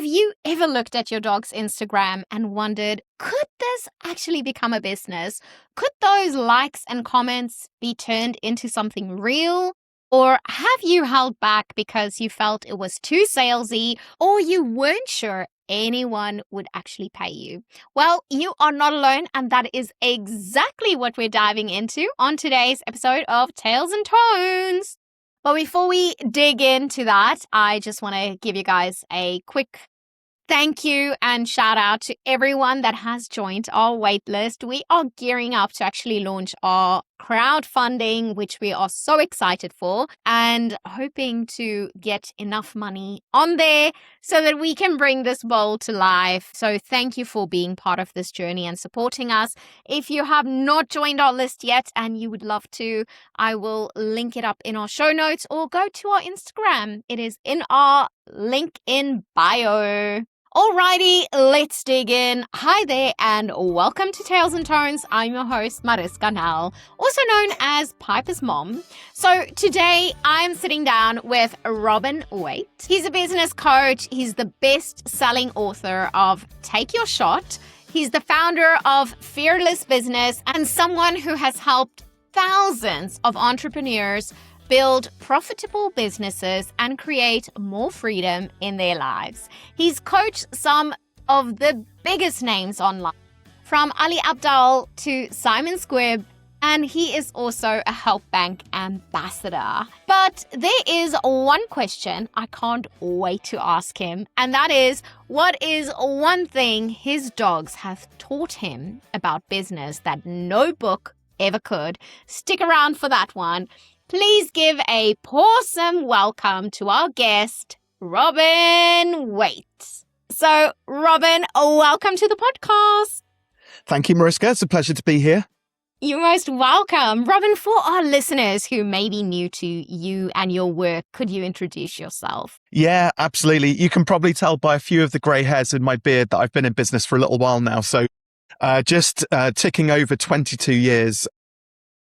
you ever looked at your dog's Instagram and wondered, could this actually become a business? Could those likes and comments be turned into something real? Or have you held back because you felt it was too salesy or you weren't sure anyone would actually pay you? Well, you are not alone, and that is exactly what we're diving into on today's episode of Tails and Tones. But before we dig into that, I just want to give you guys a quick thank you and shout out to everyone that has joined our waitlist. We are gearing up to actually launch our crowdfunding, which we are so excited for, and hoping to get enough money on there so that we can bring this bowl to life. So thank you for being part of this journey and supporting us. If you have not joined our list yet and you would love to, I will link it up in our show notes or go to our Instagram. It is in our link in bio. Alrighty, let's dig in. Hi there and welcome to Tails and Tones. I'm your host, Mariska Nell, also known as Piper's mom. So today I'm sitting down with Robin Waite. He's a business coach. He's the best-selling author of Take Your Shot. He's the founder of Fearless Business and someone who has helped thousands of entrepreneurs build profitable businesses and create more freedom in their lives. He's coached some of the biggest names online, from Ali Abdaal to Simon Squibb, and he is also a Help Bank ambassador. But there is one question I can't wait to ask him, and that is, what is one thing his dogs have taught him about business that no book ever could? Stick around for that one. Please give a pawsome welcome to our guest, Robin Waite. So, Robin, welcome to the podcast. Thank you, Mariska. It's a pleasure to be here. You're most welcome. Robin, for our listeners who may be new to you and your work, could you introduce yourself? Yeah, absolutely. You can probably tell by a few of the grey hairs in my beard that I've been in business for a little while now. So just ticking over 22 years.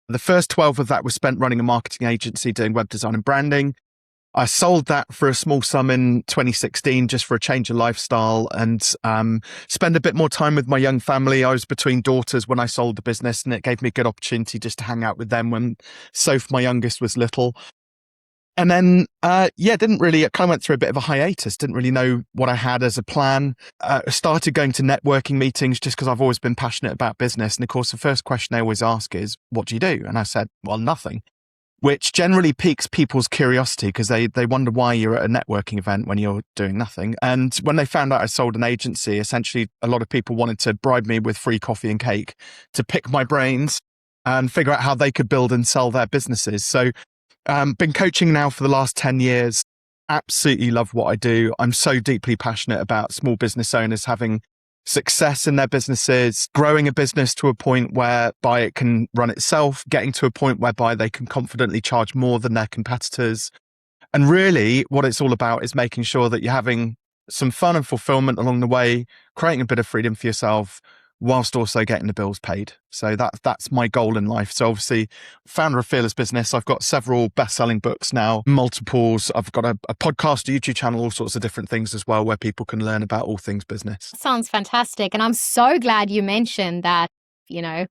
The first 12 of that was spent running a marketing agency doing web design and branding. I sold that for a small sum in 2016 just for a change of lifestyle and spend a bit more time with my young family. I was between daughters when I sold the business, and it gave me a good opportunity just to hang out with them when Soph, my youngest, was little. And then, I kind of went through a bit of a hiatus, didn't really know what I had as a plan. Started going to networking meetings just because I've always been passionate about business. And of course, the first question they always ask is, what do you do? And I said, well, nothing, which generally piques people's curiosity because they wonder why you're at a networking event when you're doing nothing. And when they found out I sold an agency, essentially a lot of people wanted to bribe me with free coffee and cake to pick my brains and figure out how they could build and sell their businesses. So been coaching now for the last 10 years. Absolutely love what I do. I'm so deeply passionate about small business owners having success in their businesses, growing a business to a point whereby it can run itself, getting to a point whereby they can confidently charge more than their competitors. And really what it's all about is making sure that you're having some fun and fulfillment along the way, creating a bit of freedom for yourself, whilst also getting the bills paid. So that's my goal in life. So obviously, founder of Fearless Business. I've got several best-selling books now, multiples. I've got a podcast, a YouTube channel, all sorts of different things as well, where people can learn about all things business. Sounds fantastic. And I'm so glad you mentioned that,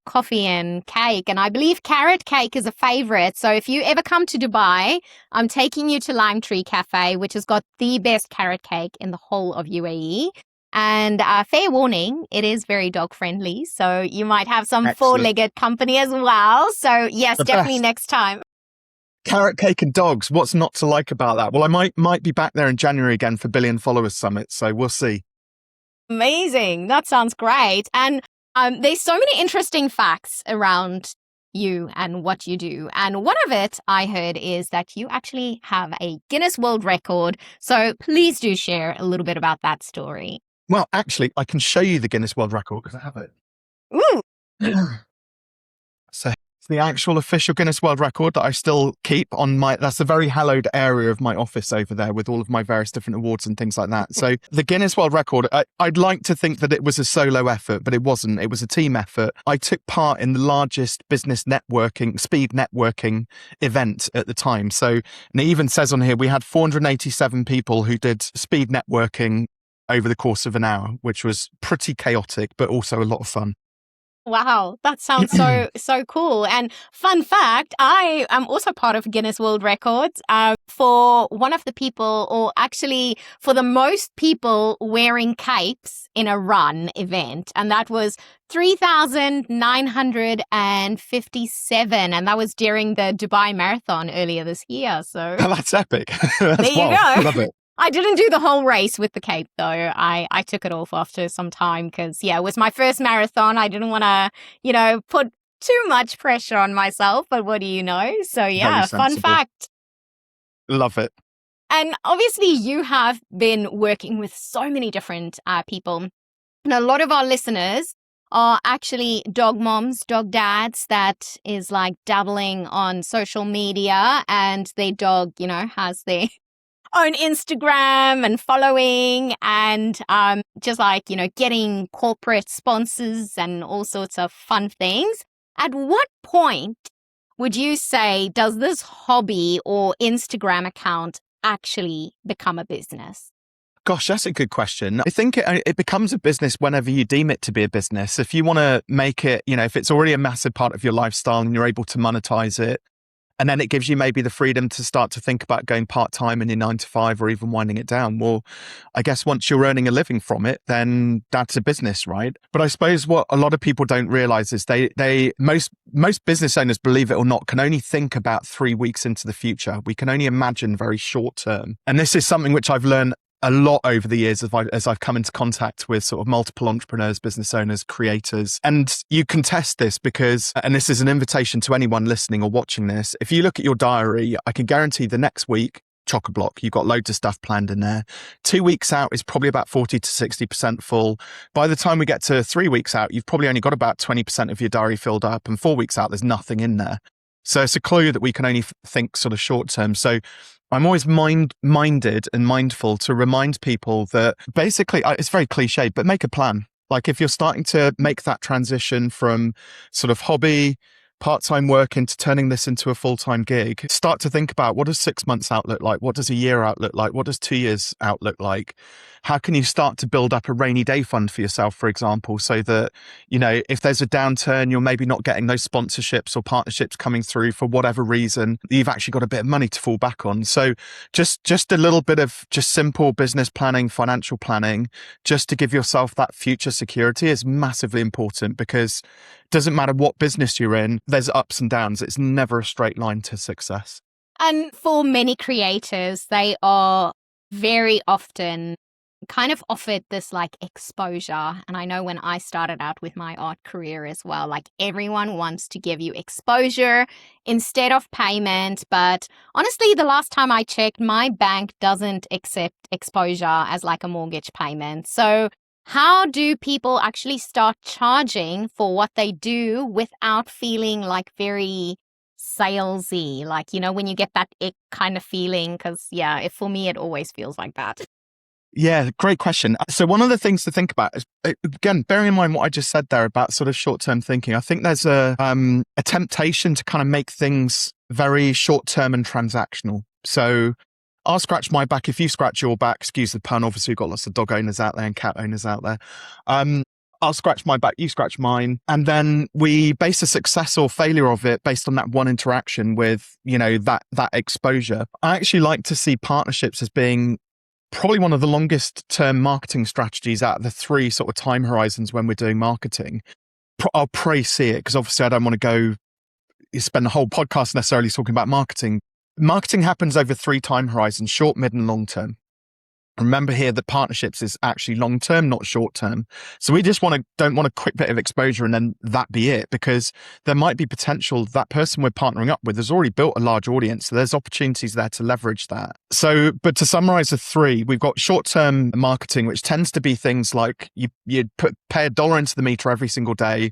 coffee and cake. And I believe carrot cake is a favorite. So if you ever come to Dubai, I'm taking you to Lime Tree Cafe, which has got the best carrot cake in the whole of UAE. And fair warning, it is very dog friendly. So you might have some Excellent. four-legged company as well. So yes, definitely next time. Carrot cake and dogs. What's not to like about that? Well, I might be back there in January again for Billion Followers Summit. So we'll see. Amazing. That sounds great. And there's so many interesting facts around you and what you do. And one of it I heard is that you actually have a Guinness World Record. So please do share a little bit about that story. Well, actually, I can show you the Guinness World Record because I have it. Ooh. So it's the actual official Guinness World Record that I still keep on that's a very hallowed area of my office over there with all of my various different awards and things like that. So the Guinness World Record, I'd like to think that it was a solo effort, but it wasn't. It was a team effort. I took part in the largest business networking, speed networking event at the time. So, and it even says on here, we had 487 people who did speed networking over the course of an hour, which was pretty chaotic, but also a lot of fun. Wow, that sounds so cool. And fun fact, I am also part of Guinness World Records for one of the people, or actually for the most people wearing capes in a run event. And that was 3,957. And that was during the Dubai Marathon earlier this year. So That's epic. That's there you wild. go. Love it. I didn't do the whole race with the cape, though. I took it off after some time because, yeah, it was my first marathon. I didn't want to, put too much pressure on myself, but what do you know? So, yeah, fun fact. Love it. And obviously, you have been working with so many different people. And a lot of our listeners are actually dog moms, dog dads that is like dabbling on social media, and their dog, has their own Instagram and following, and just like, getting corporate sponsors and all sorts of fun things. At what point would you say does this hobby or Instagram account actually become a business? Gosh, that's a good question. I think it becomes a business whenever you deem it to be a business. If you want to make it, if it's already a massive part of your lifestyle and you're able to monetize it, and then it gives you maybe the freedom to start to think about going part-time in your 9 to 5 or even winding it down. Well, I guess once you're earning a living from it, then that's a business, right? But I suppose what a lot of people don't realize is most business owners, believe it or not, can only think about 3 weeks into the future. We can only imagine very short term. And this is something which I've learned a lot over the years as I've come into contact with sort of multiple entrepreneurs, business owners, creators. And you can test this because, and this is an invitation to anyone listening or watching this, if you look at your diary, I can guarantee the next week, chock-a-block, you've got loads of stuff planned in there. 2 weeks out is probably about 40 to 60% full. By the time we get to 3 weeks out, you've probably only got about 20% of your diary filled up, and 4 weeks out, there's nothing in there. So it's a clue that we can only think sort of short term. So I'm always minded and mindful to remind people that basically, it's very cliche, but make a plan. Like if you're starting to make that transition from sort of hobby, part-time work into turning this into a full-time gig, start to think about what does 6 months out look like? What does a year out look like? What does 2 years out look like? How can you start to build up a rainy day fund for yourself, for example, so that, if there's a downturn, you're maybe not getting those sponsorships or partnerships coming through for whatever reason, you've actually got a bit of money to fall back on. So just a little bit of just simple business planning, financial planning, just to give yourself that future security is massively important, because it doesn't matter what business you're in, there's ups and downs. It's never a straight line to success. And for many creators, they are very often kind of offered this like exposure. And I know when I started out with my art career as well, like everyone wants to give you exposure instead of payment. But honestly, the last time I checked, my bank doesn't accept exposure as like a mortgage payment. So how do people actually start charging for what they do without feeling like very salesy? Like, when you get that ick kind of feeling, because for me, it always feels like that. Yeah, great question. So one of the things to think about is, again, bearing in mind what I just said there about sort of short-term thinking, I think there's a temptation to kind of make things very short-term and transactional. So I'll scratch my back if you scratch your back. Excuse the pun. Obviously, we've got lots of dog owners out there and cat owners out there. I'll scratch my back, you scratch mine. And then we base a success or failure of it based on that one interaction with, that exposure. I actually like to see partnerships as being probably one of the longest term marketing strategies out of the 3 sort of time horizons when we're doing marketing. I'll pray see it, because obviously I don't want to go spend the whole podcast necessarily talking about marketing. Marketing happens over 3 time horizons: short, mid, and long term. Remember here that partnerships is actually long term, not short term. So we just don't want a quick bit of exposure and then that be it, because there might be potential that person we're partnering up with has already built a large audience. So there's opportunities there to leverage that. So, but to summarize the 3, we've got short term marketing, which tends to be things like you pay $1 into the meter every single day,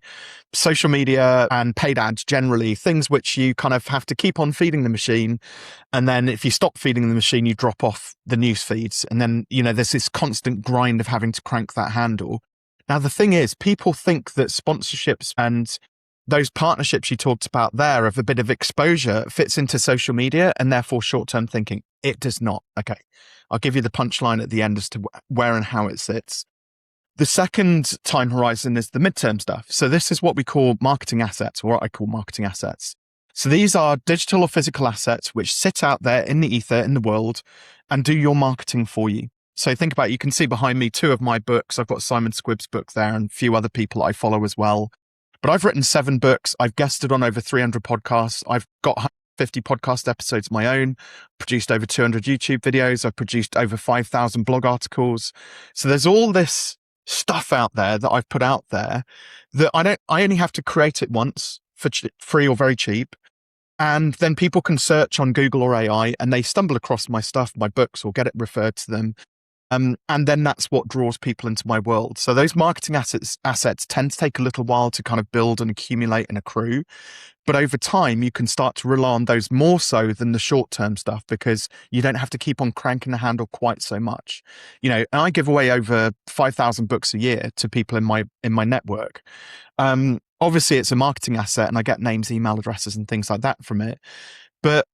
social media and paid ads, generally things which you kind of have to keep on feeding the machine. And then if you stop feeding the machine, you drop off the news feeds. And then, there's this constant grind of having to crank that handle. Now, the thing is, people think that sponsorships and those partnerships you talked about there of a bit of exposure fits into social media and therefore short-term thinking. It does not. Okay. I'll give you the punchline at the end as to where and how it sits. The second time horizon is the midterm stuff. So this is what we call marketing assets, or what I call marketing assets. So these are digital or physical assets which sit out there in the ether, in the world, and do your marketing for you. So think about it. You can see behind me 2 of my books. I've got Simon Squibb's book there and a few other people I follow as well. But I've written 7 books. I've guested on over 300 podcasts. I've got 150 podcast episodes of my own, produced over 200 YouTube videos. I've produced over 5,000 blog articles. So there's all this stuff out there that I've put out there that I only have to create it once for free or very cheap. And then people can search on Google or AI and they stumble across my stuff, my books, or get it referred to them. And then that's what draws people into my world. So those marketing assets tend to take a little while to kind of build and accumulate and accrue. But over time, you can start to rely on those more so than the short-term stuff because you don't have to keep on cranking the handle quite so much. And I give away over 5,000 books a year to people in my network. Obviously, it's a marketing asset and I get names, email addresses and things like that from it. But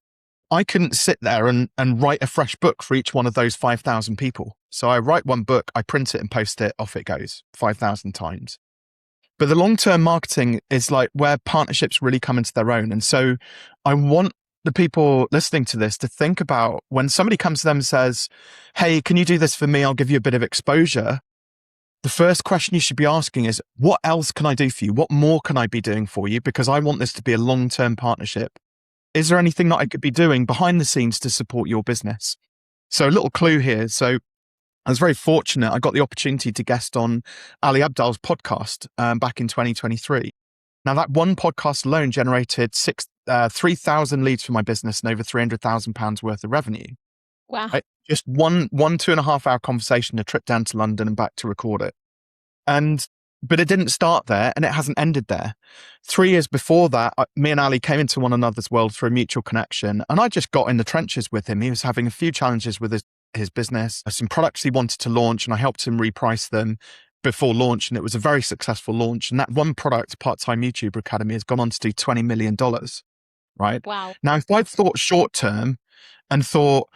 I couldn't sit there and write a fresh book for each one of those 5,000 people. So I write one book, I print it and post it, off it goes 5,000 times. But the long-term marketing is like where partnerships really come into their own. And so I want the people listening to this to think about when somebody comes to them and says, hey, can you do this for me? I'll give you a bit of exposure. The first question you should be asking is, what else can I do for you? What more can I be doing for you? Because I want this to be a long-term partnership. Is there anything that I could be doing behind the scenes to support your business? So a little clue here. So I was very fortunate. I got the opportunity to guest on Ali Abdaal's podcast back in 2023. Now that one podcast alone generated 3,000 leads for my business and over £300,000 worth of revenue. Wow. Right? Just one 2.5 hour conversation, a trip down to London and back to record it. But it didn't start there and it hasn't ended there. 3 years before that, me and Ali came into one another's world through a mutual connection. And I just got in the trenches with him. He was having a few challenges with his business, some products he wanted to launch, and I helped him reprice them before launch. And it was a very successful launch. And that one product, Part-Time YouTuber Academy, has gone on to do $20 million, right? Wow. Now, if I'd thought short term and thought,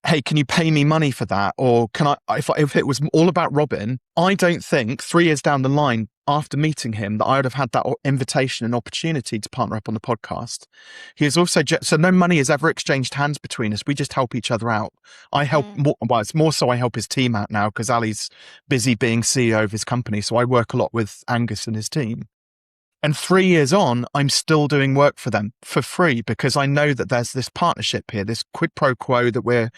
hey, can you pay me money for that? Or can I, if it was all about Robin, I don't think 3 years down the line after meeting him that I would have had that invitation and opportunity to partner up on the podcast. He is also, so no money has ever exchanged hands between us. We just help each other out. I help, it's more so I help his team out now because Ali's busy being CEO of his company. So I work a lot with Angus and his team. And 3 years on, I'm still doing work for them for free because I know that there's this partnership here, this quid pro quo that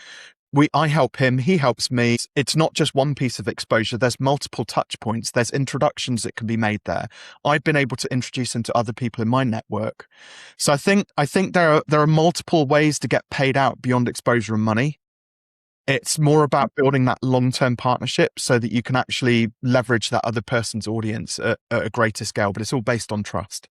I help him, he helps me. It's not just one piece of exposure. There's multiple touch points. There's introductions that can be made there. I've been able to introduce him to other people in my network. So I think there are multiple ways to get paid out beyond exposure and money. It's more about building that long-term partnership so that you can actually leverage that other person's audience at a greater scale, but it's all based on trust.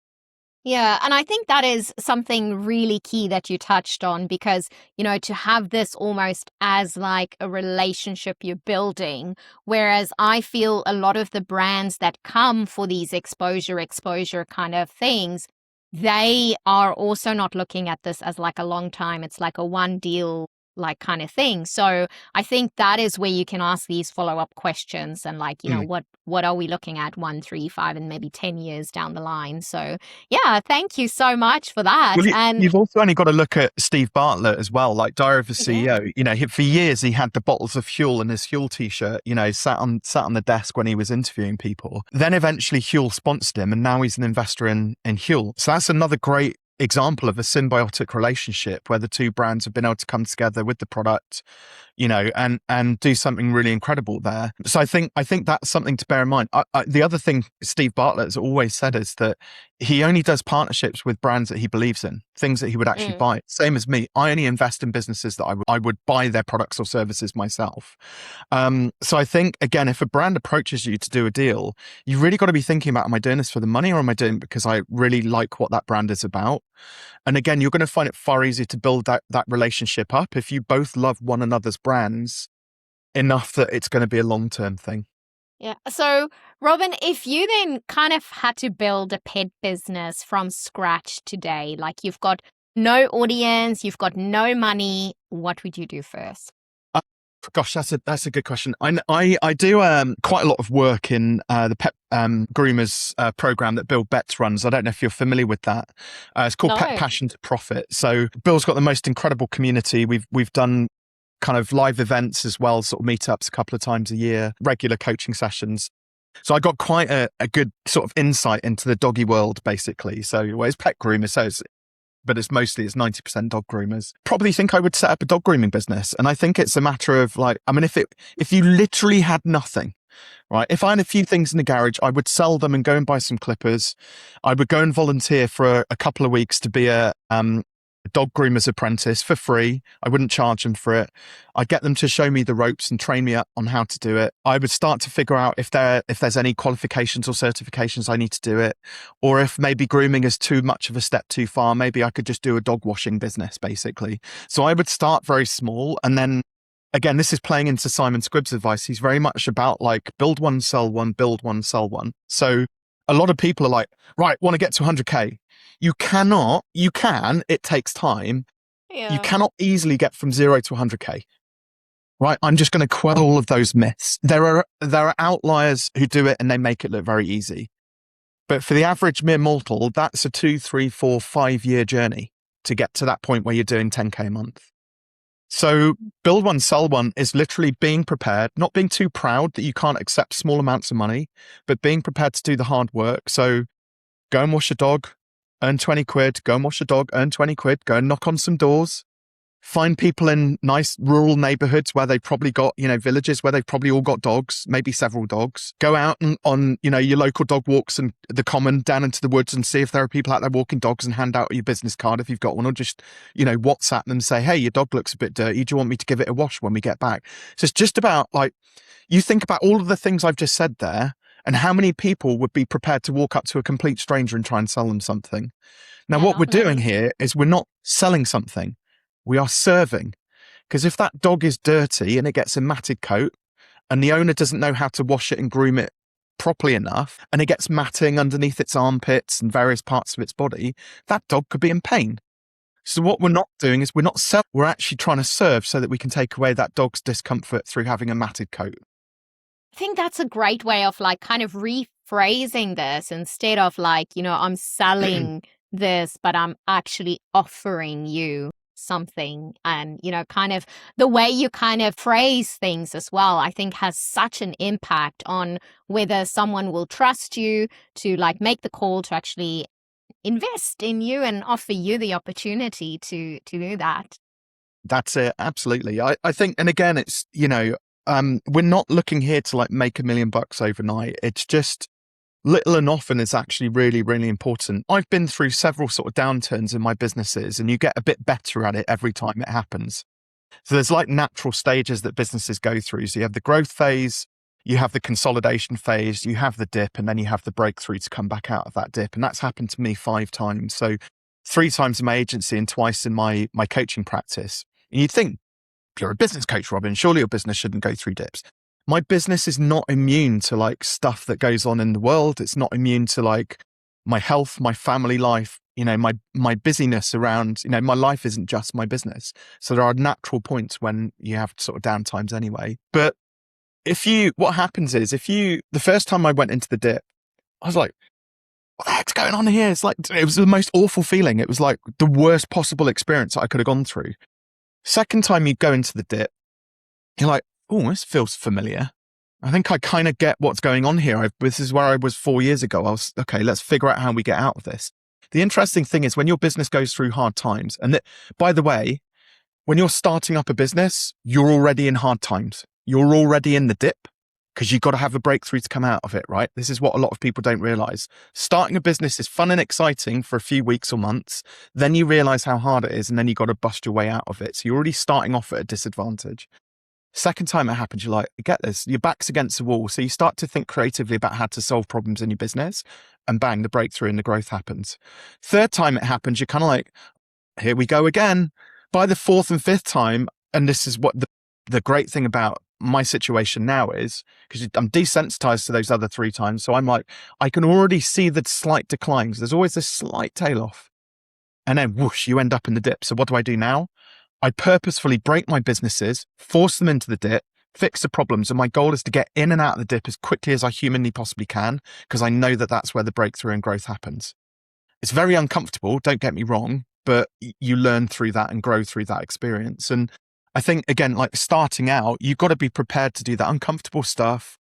Yeah. And I think that is something really key that you touched on because, to have this almost as like a relationship you're building, whereas I feel a lot of the brands that come for these exposure kind of things, they are also not looking at this as like a long time. It's like a one deal like kind of thing. So I think that is where you can ask these follow-up questions and like, what are we looking at 1, 3, 5, and maybe 10 years down the line. So yeah, thank you so much for that. Well, and you've also only got to look at Steve Bartlett as well, like Diary of a CEO. For years he had the bottles of Huel in his Huel t-shirt, sat on the desk when he was interviewing people. Then eventually Huel sponsored him and now he's an investor in Huel. So that's another great example of a symbiotic relationship where the two brands have been able to come together with the product, and do something really incredible there. So I think that's something to bear in mind. The other thing Steve Bartlett has always said is that he only does partnerships with brands that he believes in, things that he would actually buy. Same as me. I only invest in businesses that I would buy their products or services myself. So I think, again, if a brand approaches you to do a deal, you really got to be thinking about, am I doing this for the money or am I doing it because I really like what that brand is about? And again, you're going to find it far easier to build that relationship up if you both love one another's brands enough that it's going to be a long-term thing. Yeah. So, Robin, if you then kind of had to build a pet business from scratch today, like you've got no audience, you've got no money, what would you do first? Uh, Gosh, that's a good question. I do quite a lot of work in the pet groomers program that Bill Betts runs. I don't know if you're familiar with that. It's called Pet No. Passion to Profit. So Bill's got the most incredible community. We've done kind of live events as well, sort of meetups a couple of times a year, regular coaching sessions. So I got quite a good sort of insight into the doggy world, basically. So well, it's pet groomers, but it's 90% dog groomers. Probably think I would set up a dog grooming business. And I think it's a matter of like, I mean, if you literally had nothing, right? If I had a few things in the garage, I would sell them and go and buy some clippers. I would go and volunteer for a couple of weeks to be a dog groomer's apprentice for free. I wouldn't charge them for it. I'd get them to show me the ropes and train me up on how to do it. I would start to figure out if there's any qualifications or certifications I need to do it, or if maybe grooming is too much of a step too far. Maybe I could just do a dog washing business, basically. So I would start very small, and then again, this is playing into Simon Squibb's advice. He's very much about like build one, sell one, build one, sell one. So a lot of people are like, right, want to get to 100K. You can, it takes time. You Yeah. cannot easily get from 0 to 100K, right? I'm just going to quell all of those myths. There are outliers who do it and they make it look very easy. But for the average mere mortal, that's a 2, 3, 4, 5 year journey to get to that point where you're doing 10K a month. So build one, sell one is literally being prepared, not being too proud that you can't accept small amounts of money, but being prepared to do the hard work. So go and wash a dog, earn 20 quid, go and wash a dog, earn 20 quid, go and knock on some doors, find people in nice rural neighborhoods where they've probably got, villages where they've probably all got dogs, maybe several dogs. Go out and on, your local dog walks and the common down into the woods and see if there are people out there walking dogs and hand out your business card if you've got one, or just, WhatsApp them and say, hey, your dog looks a bit dirty. Do you want me to give it a wash when we get back? So it's just about like, you think about all of the things I've just said there, and how many people would be prepared to walk up to a complete stranger and try and sell them something? Now, Yeah, what we're not doing many. here is we're not selling something. We are serving. Because if that dog is dirty and it gets a matted coat and the owner doesn't know how to wash it and groom it properly enough, and it gets matting underneath its armpits and various parts of its body, that dog could be in pain. So what we're not doing is we're not selling. We're actually trying to serve so that we can take away that dog's discomfort through having a matted coat. I think that's a great way of like kind of rephrasing this instead of like, I'm selling this, but I'm actually offering you something. And, kind of the way you kind of phrase things as well, I think has such an impact on whether someone will trust you to like make the call to actually invest in you and offer you the opportunity to do that. That's it. Absolutely. I think, and again, it's, we're not looking here to like make $1 million overnight. It's just little and often is actually really, really important. I've been through several sort of downturns in my businesses, and you get a bit better at it every time it happens. So there's like natural stages that businesses go through. So you have the growth phase, you have the consolidation phase, you have the dip, and then you have the breakthrough to come back out of that dip. And that's happened to me 5 times. So 3 times in my agency and twice in my coaching practice. And you'd think, you're a business coach, Robin, surely your business shouldn't go through dips. My business is not immune to like stuff that goes on in the world. It's not immune to like my health, my family life, my busyness around, my life isn't just my business. So there are natural points when you have sort of down times anyway. But what happens is the first time I went into the dip, I was like, what the heck's going on here? It's like, it was the most awful feeling. It was like the worst possible experience I could have gone through. Second time you go into the dip, you're like, oh, this feels familiar. I think I kind of get what's going on here. This is where I was 4 years ago. Okay, let's figure out how we get out of this. The interesting thing is when your business goes through hard times, and by the way, when you're starting up a business, you're already in hard times. You're already in the dip because you've got to have a breakthrough to come out of it, right? This is what a lot of people don't realize. Starting a business is fun and exciting for a few weeks or months. Then you realize how hard it is, and then you got to bust your way out of it. So you're already starting off at a disadvantage. Second time it happens, you're like, get this, your back's against the wall. So you start to think creatively about how to solve problems in your business, and bang, the breakthrough and the growth happens. Third time it happens, you're kind of like, here we go again. By the 4th and 5th time, and this is what the great thing about my situation now is, because I'm desensitized to those other 3 times. So I'm like, I can already see the slight declines. There's always this slight tail off. And then whoosh, you end up in the dip. So what do I do now? I purposefully break my businesses, force them into the dip, fix the problems. And my goal is to get in and out of the dip as quickly as I humanly possibly can, because I know that that's where the breakthrough and growth happens. It's very uncomfortable, don't get me wrong, but you learn through that and grow through that experience. And I think, again, like starting out, you've got to be prepared to do that uncomfortable stuff,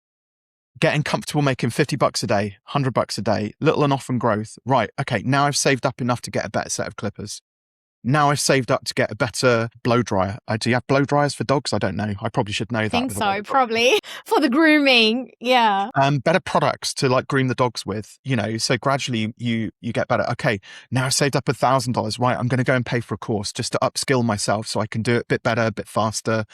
getting comfortable making $50 a day, $100 a day, little and often growth. Right. Okay. Now I've saved up enough to get a better set of clippers. Now I've saved up to get a better blow dryer. Do you have blow dryers for dogs? I don't know. I probably should know that. I think so, probably. For the grooming. Yeah. Better products to like groom the dogs with, so gradually you get better. Okay. Now I've saved up $1,000. Right. I'm going to go and pay for a course just to upskill myself so I can do it a bit better, a bit faster,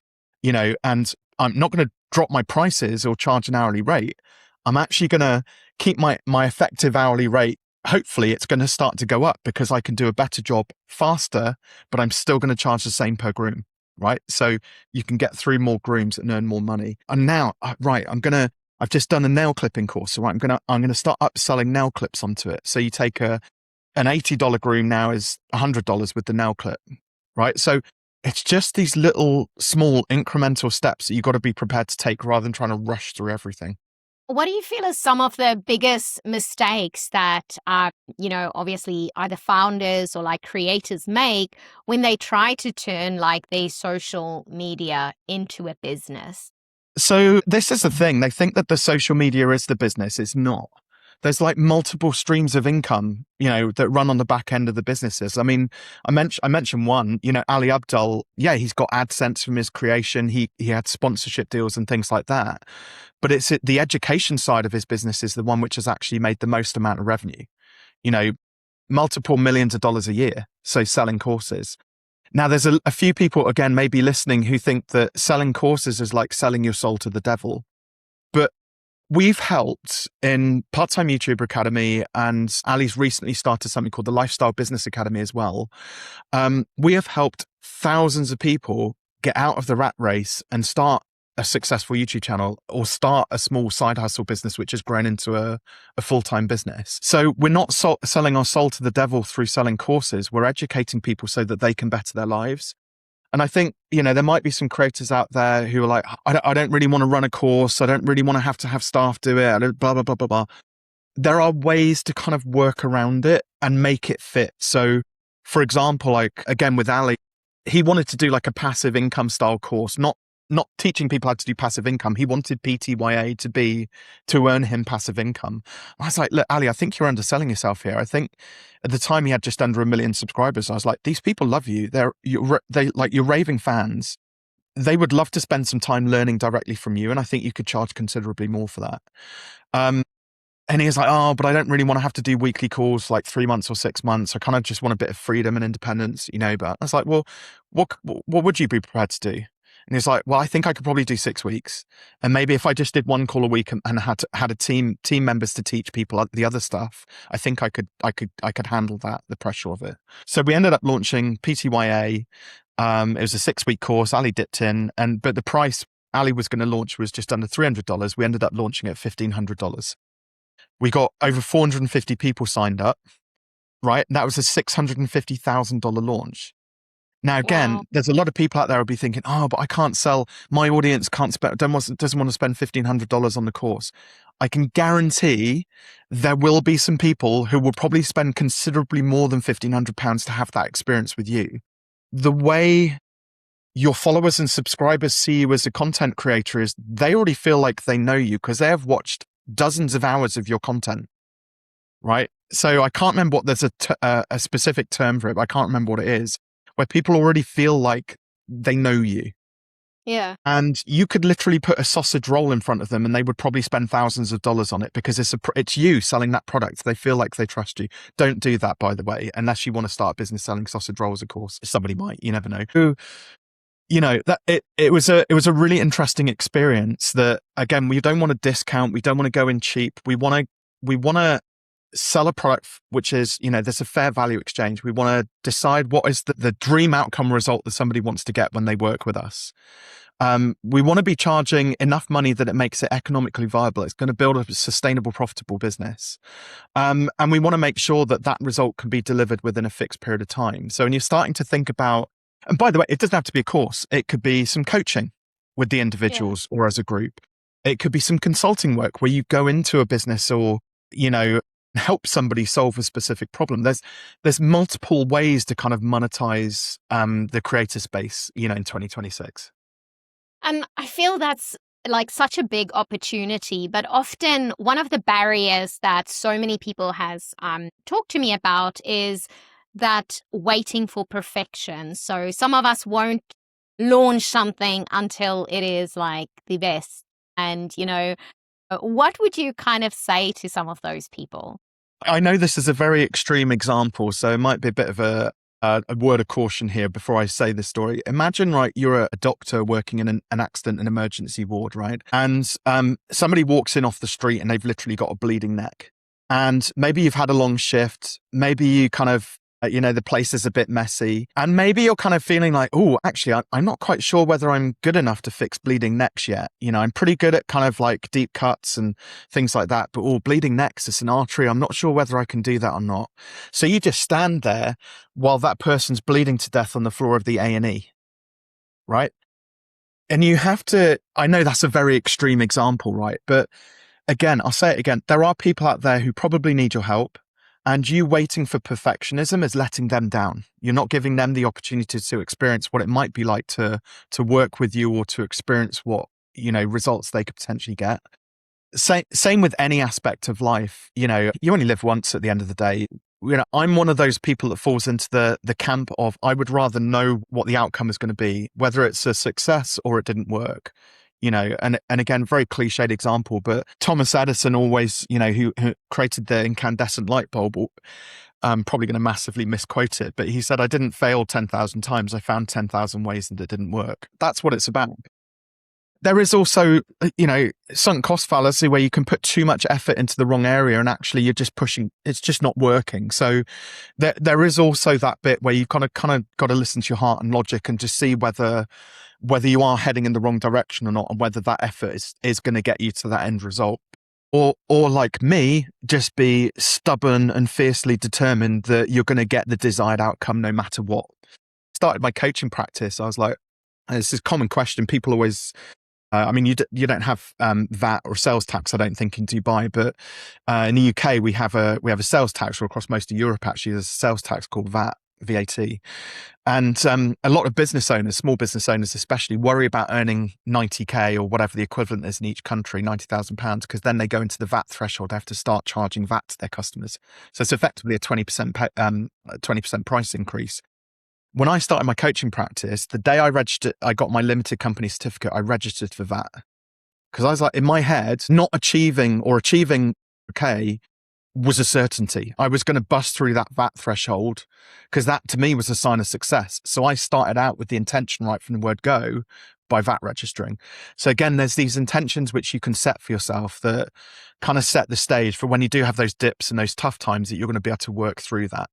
and I'm not going to drop my prices or charge an hourly rate. I'm actually going to keep my effective hourly rate. Hopefully it's going to start to go up because I can do a better job faster, but I'm still going to charge the same per groom, right? So you can get through more grooms and earn more money. And now, right, I've just done a nail clipping course. So I'm going to start upselling nail clips onto it. So you take an $80 groom now is $100 with the nail clip, right? So it's just these little small incremental steps that you've got to be prepared to take rather than trying to rush through everything. What do you feel are some of the biggest mistakes that, obviously either founders or like creators make when they try to turn like their social media into a business? So this is the thing. They think that the social media is the business. It's not. There's like multiple streams of income, that run on the back end of the businesses. I mean, I mentioned one, Ali Abdul. Yeah, he's got AdSense from his creation. He had sponsorship deals and things like that. But it's the education side of his business is the one which has actually made the most amount of revenue, multiple millions of dollars a year. So selling courses. Now, there's a few people, again, maybe listening who think that selling courses is like selling your soul to the devil. But we've helped in Part-Time YouTuber Academy, and Ali's recently started something called the Lifestyle Business Academy as well. We have helped thousands of people get out of the rat race and start a successful YouTube channel or start a small side hustle business, which has grown into a full-time business. So we're not selling our soul to the devil through selling courses. We're educating people so that they can better their lives. And I think, there might be some creators out there who are like, I don't really want to run a course. I don't really want to have staff do it. Blah, blah, blah, blah, blah. There are ways to kind of work around it and make it fit. So for example, like again, with Ali, he wanted to do like a passive income style course, not teaching people how to do passive income. He wanted PTYA to earn him passive income. I was like, look, Ali, I think you're underselling yourself here. I think at the time he had just under 1 million subscribers. I was like, these people love you. They like your raving fans. They would love to spend some time learning directly from you. And I think you could charge considerably more for that. And he was like, oh, but I don't really want to have to do weekly calls like 3 months or 6 months. I kind of just want a bit of freedom and independence, But I was like, well, what would you be prepared to do? And he's like, well, I think I could probably do 6 weeks. And maybe if I just did one call a week and had a team members to teach people the other stuff, I think I could handle that, the pressure of it. So we ended up launching PTYA. It was a 6-week course. Ali dipped in, but the price Ali was going to launch was just under $300. We ended up launching at $1,500. We got over 450 people signed up, right? That was a $650,000 launch. Now, again, There's a lot of people out there who'll be thinking, oh, but I can't sell. My audience doesn't want to spend $1,500 on the course. I can guarantee there will be some people who will probably spend considerably more than £1,500 to have that experience with you. The way your followers and subscribers see you as a content creator is they already feel like they know you because they have watched dozens of hours of your content, right? So I can't remember what there's a specific term for it, but I can't remember what it is, where people already feel like they know you. Yeah. And you could literally put a sausage roll in front of them and they would probably spend thousands of dollars on it because it's you selling that product. They feel like they trust you. Don't do that, by the way, unless you want to start a business selling sausage rolls, of course. Somebody might, you never know. That it was a really interesting experience that, again, we don't want to discount. We don't want to go in cheap. We want to sell a product which is, there's a fair value exchange. We want to decide what is the dream outcome result that somebody wants to get when they work with us. We want to be charging enough money that it makes it economically viable. It's going to build a sustainable, profitable business. And we want to make sure that that result can be delivered within a fixed period of time. So when you're starting to think about, and by the way, it doesn't have to be a course. It could be some coaching with the individuals or as a group. It could be some consulting work where you go into a business or, help somebody solve a specific problem. There's multiple ways to kind of monetize the creator space, in 2026. And I feel that's like such a big opportunity, but often one of the barriers that so many people has talked to me about is that waiting for perfection. So some of us won't launch something until it is like the best. And, what would you kind of say to some of those people? I know this is a very extreme example, so it might be a bit of a word of caution here before I say this story. Imagine, right, you're a doctor working in an accident and emergency ward, right? And somebody walks in off the street and they've literally got a bleeding neck. And maybe you've had a long shift. Maybe you kind of, the place is a bit messy. And maybe you're kind of feeling like, oh, actually, I'm not quite sure whether I'm good enough to fix bleeding necks yet. I'm pretty good at kind of like deep cuts and things like that. But bleeding necks, it's an artery. I'm not sure whether I can do that or not. So you just stand there while that person's bleeding to death on the floor of the A&E, right? And you have to, I know that's a very extreme example, right? But again, I'll say it again. There are people out there who probably need your help. And you waiting for perfectionism is letting them down. You're not giving them the opportunity to experience what it might be like to work with you or to experience what, results they could potentially get. Same with any aspect of life. You only live once at the end of the day. I'm one of those people that falls into the camp of I would rather know what the outcome is going to be, whether it's a success or it didn't work. And again, very cliched example, but Thomas Edison always, who created the incandescent light bulb, I'm probably going to massively misquote it, but he said, I didn't fail 10,000 times. I found 10,000 ways that it didn't work. That's what it's about. There is also, sunk cost fallacy where you can put too much effort into the wrong area and actually you're just pushing, it's just not working. So there is also that bit where you've kind of got to listen to your heart and logic and just see whether you are heading in the wrong direction or not, and whether that effort is going to get you to that end result. Or like me, just be stubborn and fiercely determined that you're going to get the desired outcome no matter what. Started my coaching practice. I was like, this is a common question. People always, you don't have VAT or sales tax, I don't think, in Dubai, but in the UK we have a sales tax, or across most of Europe actually, there's a sales tax called VAT. And a lot of business owners, small business owners especially, worry about earning 90k or whatever the equivalent is in each country, £90,000, because then they go into the VAT threshold. They have to start charging VAT to their customers. So it's effectively a 20% price increase. When I started my coaching practice, the day I got my limited company certificate, I registered for VAT. Because I was like, in my head, not achieving okay was a certainty. I was going to bust through that VAT threshold because that to me was a sign of success. So I started out with the intention right from the word go by VAT registering. So again, there's these intentions which you can set for yourself that kind of set the stage for when you do have those dips and those tough times that you're going to be able to work through that.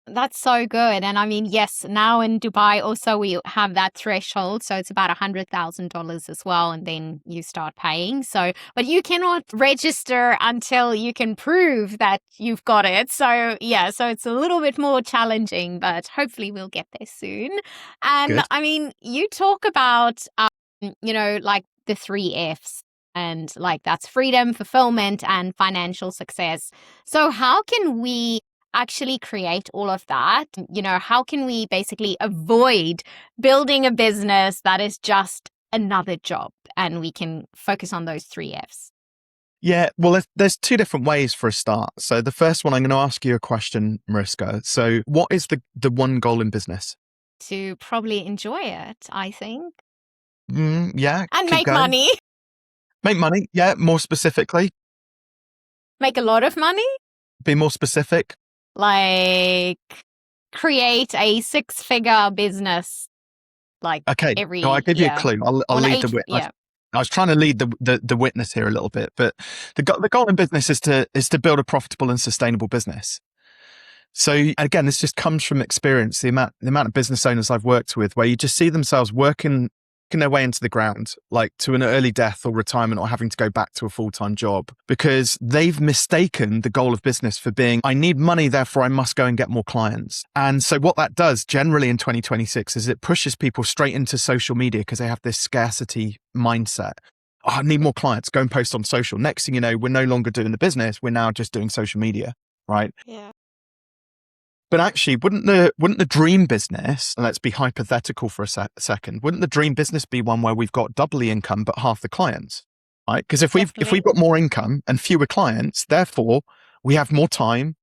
That's so good. And yes, now in Dubai also we have that threshold. So it's about $100,000 as well. And then you start paying. So, but you cannot register until you can prove that you've got it. So yeah, so it's a little bit more challenging, but hopefully we'll get there soon. And Good. You talk about, like the 3 Fs. And like that's freedom, fulfillment, and financial success. So how can we actually create all of that? How can we basically avoid building a business that is just another job and we can focus on those 3 Fs? Yeah, well, there's two different ways for a start. So the first one, I'm going to ask you a question, Mariska. So what is the one goal in business? To probably enjoy it, I think. Yeah, And keep make going. money. Make money. Yeah, more specifically. Make a lot of money. Be more specific. Like create a 6-figure business. Like Okay, every no, I'll give you a year. clue. I'll lead the way. Yeah. I was trying to lead the witness here a little bit, but the goal in business is to build a profitable and sustainable business. So again, this just comes from experience. The amount of business owners I've worked with, where you just see themselves working their way into the ground, like to an early death or retirement, or having to go back to a full-time job, because they've mistaken the goal of business for being, I need money, therefore I must go and get more clients. And so what that does generally in 2026 is it pushes people straight into social media because they have this scarcity mindset. Oh, I need more clients, go and post on social. Next thing you know, we're no longer doing the business, we're now just doing social media, right? Yeah. But actually, wouldn't the dream business, and let's be hypothetical for a second, wouldn't the dream business be one where we've got double the income but half the clients, right? Because if we've got more income and fewer clients, therefore we have more time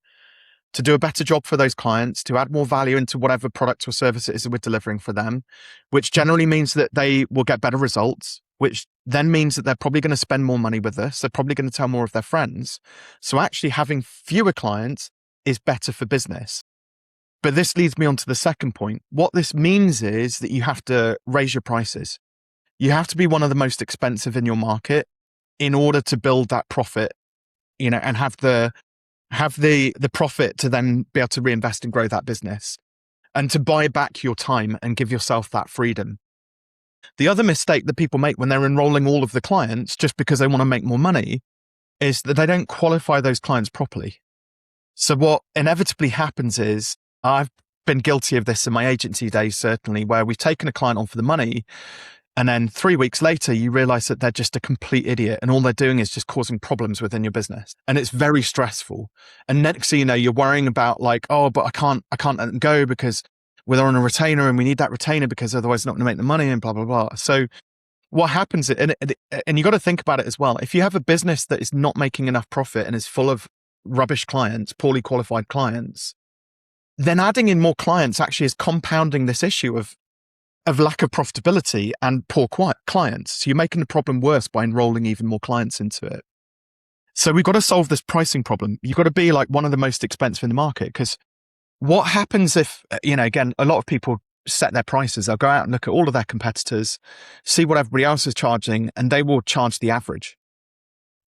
to do a better job for those clients, to add more value into whatever product or service it is that we're delivering for them, which generally means that they will get better results, which then means that they're probably going to spend more money with us. They're probably going to tell more of their friends. So actually having fewer clients is better for business. But this leads me on to the second point. What this means is that you have to raise your prices. You have to be one of the most expensive in your market in order to build that profit, and have the profit to then be able to reinvest and grow that business, and to buy back your time and give yourself that freedom. The other mistake that people make when they're enrolling all of the clients just because they want to make more money is that they don't qualify those clients properly. So what inevitably happens is, I've been guilty of this in my agency days, certainly, where we've taken a client on for the money, and then 3 weeks later, you realize that they're just a complete idiot, and all they're doing is just causing problems within your business. And it's very stressful. And next thing you know, you're worrying about like, oh, but I can't let them go because we're on a retainer and we need that retainer because otherwise it's not going to make the money and blah, blah, blah. So what happens, and you got to think about it as well. If you have a business that is not making enough profit and is full of rubbish clients, poorly qualified clients, then adding in more clients actually is compounding this issue of lack of profitability and poor clients. So you're making the problem worse by enrolling even more clients into it. So we've got to solve this pricing problem. You've got to be like one of the most expensive in the market, because what happens if, again, a lot of people set their prices. They'll go out and look at all of their competitors, see what everybody else is charging, and they will charge the average.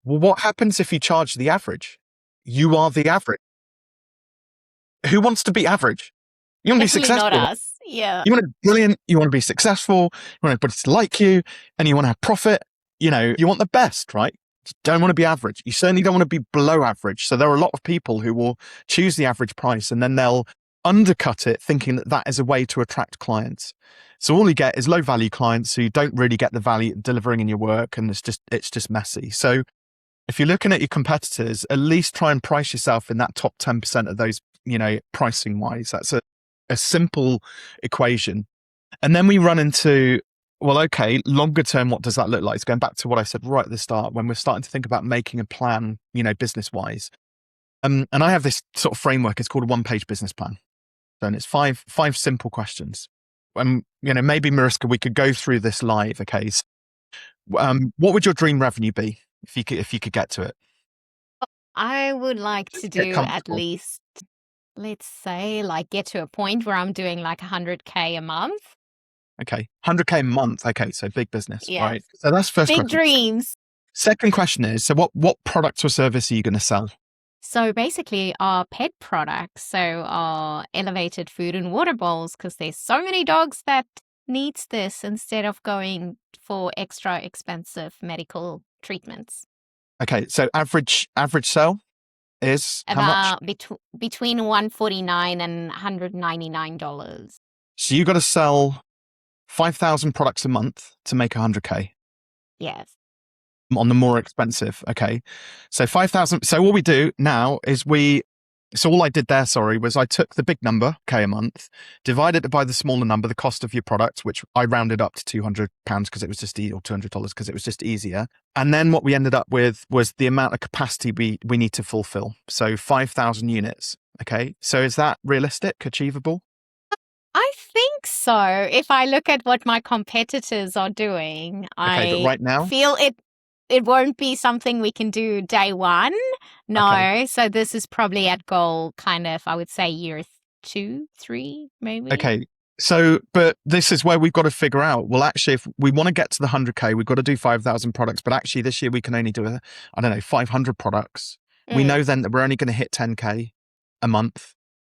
Well, what happens if you charge the average? You are the average. Who wants to be average? You want to be successful. Not us. Yeah. You want to be brilliant. You want to be successful. You want everybody to like you, and you want to have profit. You want the best, right? You don't want to be average. You certainly don't want to be below average. So there are a lot of people who will choose the average price and then they'll undercut it, thinking that that is a way to attract clients. So all you get is low value clients who don't really get the value delivering in your work, and it's just messy. So if you're looking at your competitors, at least try and price yourself in that top 10% of those, pricing wise. That's a simple equation. And then we run into, well, okay, longer term, what does that look like? It's going back to what I said right at the start, when we're starting to think about making a plan, business wise. And I have this sort of framework. It's called a one-page business plan. And it's five simple questions. Maybe Mariska, we could go through this live. Okay. So, what would your dream revenue be if you could get to it? I would like to do at least, let's say, like get to a point where I'm doing like 100K a month. Okay. 100K a month. Okay. So big business, yes. Right? So that's first big question. Dreams. Second question is, so what product or service are you going to sell? So basically our pet products, so our elevated food and water bowls, because there's so many dogs that needs this instead of going for extra expensive medical treatments. Okay, so average sale is about how much? Between $149 and $199. So you got to sell 5,000 products a month to make 100K. Yes. On the more expensive. Okay. So 5,000. So what we do now is all I did there, was I took the big number, K a month, divided it by the smaller number, the cost of your product, which I rounded up to £200 because it was just or $200 because it was just easier. And then what we ended up with was the amount of capacity we need to fulfill. So 5,000 units. Okay. So is that realistic, achievable? I think so. If I look at what my competitors are doing, but right now, feel it won't be something we can do day one. No. Okay. So this is probably at goal kind of, I would say year 2, 3, maybe. Okay. But this is where we've got to figure out, well, actually, if we want to get to the 100K, we've got to do 5,000 products. But actually, this year we can only do, 500 products. We know then that we're only going to hit 10K a month.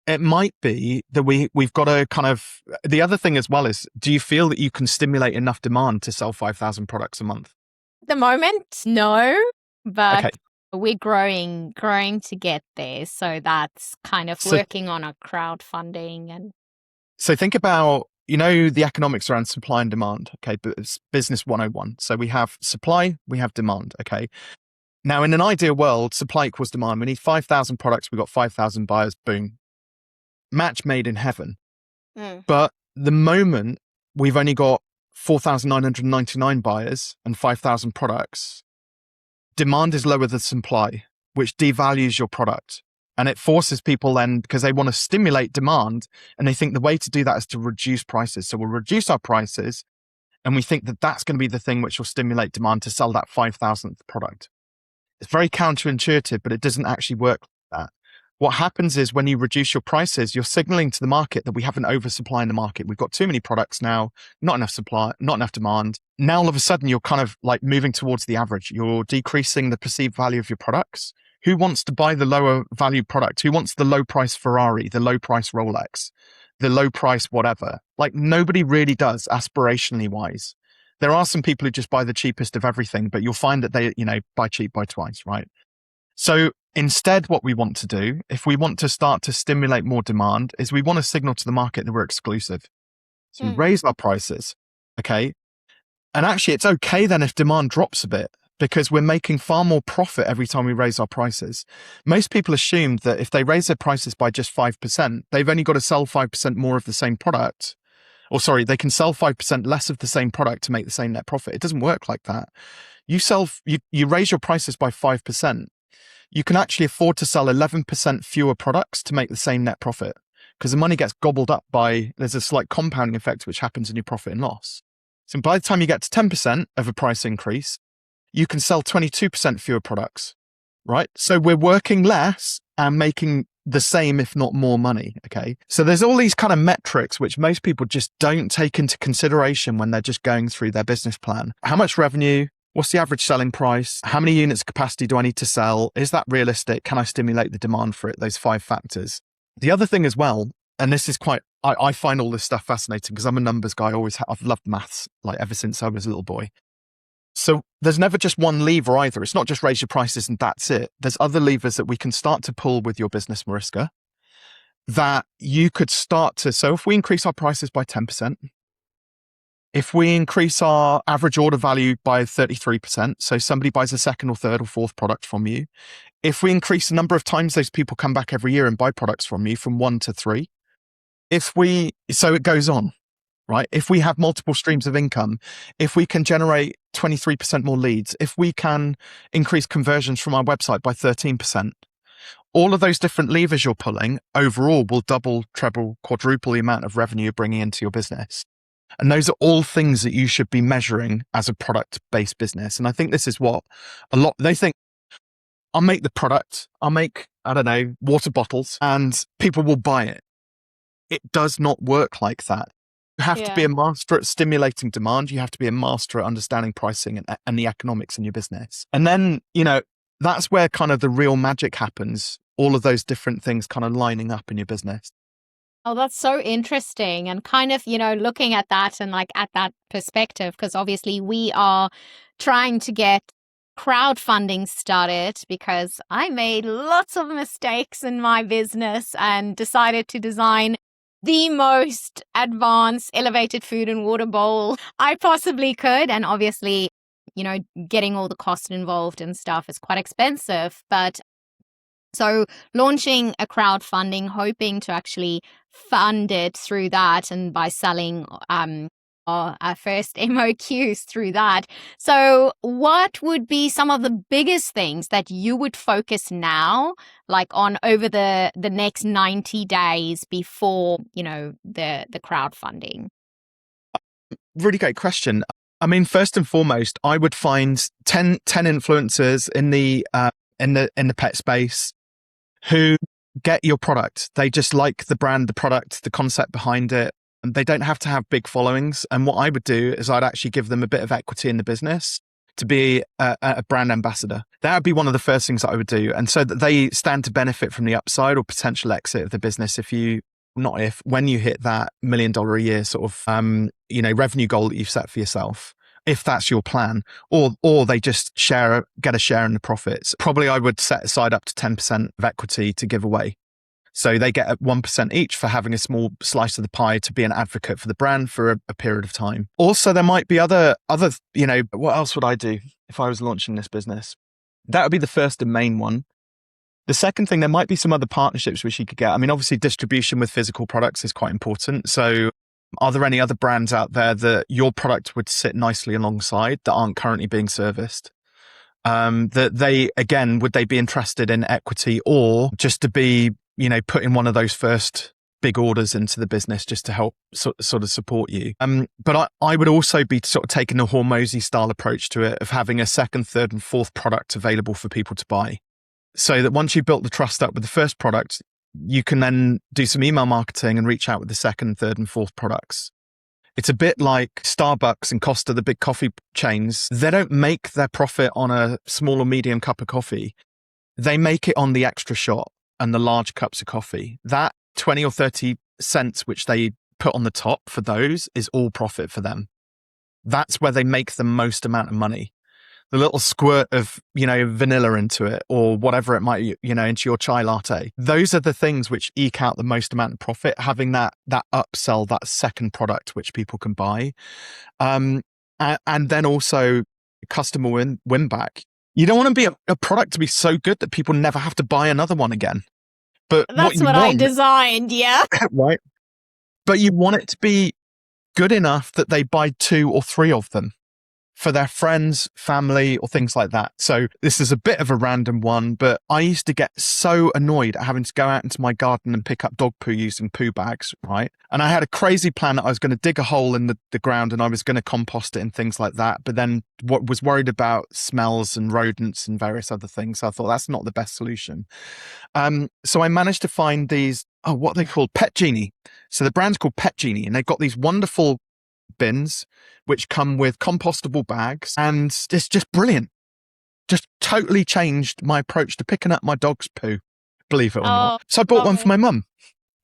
It might be that we've got to kind of, the other thing as well is, do you feel that you can stimulate enough demand to sell 5,000 products a month? At the moment, no, but Okay. we're growing to get there. So that's kind of working on a crowdfunding. And so think about, the economics around supply and demand. Okay. But it's business 101. So we have supply, we have demand. Okay. Now, in an ideal world, supply equals demand. We need 5,000 products. We've got 5,000 buyers. Boom. Match made in heaven. But the moment we've only got 4,999 buyers and 5,000 products, demand is lower than supply, which devalues your product. And it forces people then, because they want to stimulate demand, and they think the way to do that is to reduce prices. So we'll reduce our prices, and we think that that's going to be the thing which will stimulate demand to sell that 5,000th product. It's very counterintuitive, but it doesn't actually work like that. What happens is when you reduce your prices, you're signaling to the market that we have an oversupply in the market. We've got too many products now, not enough supply, not enough demand. Now, all of a sudden, you're kind of like moving towards the average. You're decreasing the perceived value of your products. Who wants to buy the lower value product? Who wants the low price Ferrari, the low price Rolex, the low price whatever? Like nobody really does aspirationally wise. There are some people who just buy the cheapest of everything, but you'll find that they, buy cheap, buy twice, right? So instead, what we want to do, if we want to start to stimulate more demand, is we want to signal to the market that we're exclusive. So we raise our prices, okay? And actually, it's okay then if demand drops a bit, because we're making far more profit every time we raise our prices. Most people assume that if they raise their prices by just 5%, they've only got to sell 5% more of the same product. Or sorry, they can sell 5% less of the same product to make the same net profit. It doesn't work like that. You raise your prices by 5%. You can actually afford to sell 11% fewer products to make the same net profit, because the money gets gobbled up there's a slight compounding effect which happens in your profit and loss. So by the time you get to 10% of a price increase, you can sell 22% fewer products, right? So we're working less and making the same, if not more money, okay? So there's all these kind of metrics which most people just don't take into consideration when they're just going through their business plan. How much revenue? What's the average selling price? How many units of capacity do I need to sell? Is that realistic? Can I stimulate the demand for it? Those 5 factors. The other thing as well, and this is I find all this stuff fascinating because I'm a numbers guy. I've loved maths like ever since I was a little boy. So there's never just one lever either. It's not just raise your prices and that's it. There's other levers that we can start to pull with your business, Mariska, that you could start to. So if we increase our prices by 10%, if we increase our average order value by 33%, so somebody buys a second or third or fourth product from you, if we increase the number of times those people come back every year and buy products from you from 1 to 3, so it goes on, right? If we have multiple streams of income, if we can generate 23% more leads, if we can increase conversions from our website by 13%, all of those different levers you're pulling overall will double, treble, quadruple the amount of revenue you're bringing into your business. And those are all things that you should be measuring as a product-based business. And I think this is what they think, I'll make the product, I'll make, water bottles and people will buy it. It does not work like that. You have to be a master at stimulating demand. You have to be a master at understanding pricing and the economics in your business. And then, that's where kind of the real magic happens. All of those different things kind of lining up in your business. Oh, that's so interesting. And kind of, looking at that and like at that perspective, because obviously we are trying to get crowdfunding started because I made lots of mistakes in my business and decided to design the most advanced elevated food and water bowl I possibly could. And obviously, getting all the cost involved and stuff is quite expensive. But so launching a crowdfunding, hoping to actually fund it through that and by selling our first MOQs through that. So what would be some of the biggest things that you would focus now, like on over the next 90 days before, the crowdfunding? Really great question. I mean, first and foremost, I would find 10 influencers in the pet space who get your product. They just like the brand, the product, the concept behind it. They don't have to have big followings. And what I would do is I'd actually give them a bit of equity in the business to be a brand ambassador. That would be one of the first things that I would do. And so that they stand to benefit from the upside or potential exit of the business when you hit that $1 million a year sort of, revenue goal that you've set for yourself, if that's your plan, or they just get a share in the profits. Probably I would set aside up to 10% of equity to give away. So they get 1% each for having a small slice of the pie to be an advocate for the brand for a period of time. Also, there might be other, what else would I do if I was launching this business? That would be the first and main one. The second thing, there might be some other partnerships which you could get. I mean, obviously distribution with physical products is quite important. So are there any other brands out there that your product would sit nicely alongside that aren't currently being serviced? Would they be interested in equity or just to be, put in one of those first big orders into the business just to help sort of support you. But I would also be sort of taking a Hormozy style approach to it of having a second, third and fourth product available for people to buy. So that once you built the trust up with the first product, you can then do some email marketing and reach out with the second, third and fourth products. It's a bit like Starbucks and Costa, the big coffee chains. They don't make their profit on a small or medium cup of coffee. They make it on the extra shot and the large cups of coffee. That 20 or 30 cents which they put on the top for those is all profit for them. That's where they make the most amount of money. The little squirt of, vanilla into it or whatever it might, into your chai latte. Those are the things which eke out the most amount of profit, having that upsell, that second product which people can buy. And then also customer win back. You don't want to be a product to be so good that people never have to buy another one again. But that's what I designed, yeah. Right. But you want it to be good enough that they buy 2 or 3 of them for their friends, family, or things like that. So this is a bit of a random one, but I used to get so annoyed at having to go out into my garden and pick up dog poo using poo bags, right? And I had a crazy plan that I was going to dig a hole in the ground and I was going to compost it and things like that. But then was worried about smells and rodents and various other things. So I thought that's not the best solution. So I managed to find these, what are they called? Pet Genie. So the brand's called Pet Genie and they've got these wonderful bins which come with compostable bags, and it's just brilliant. Just totally changed my approach to picking up my dog's poo, believe it or not. So I bought one for my mum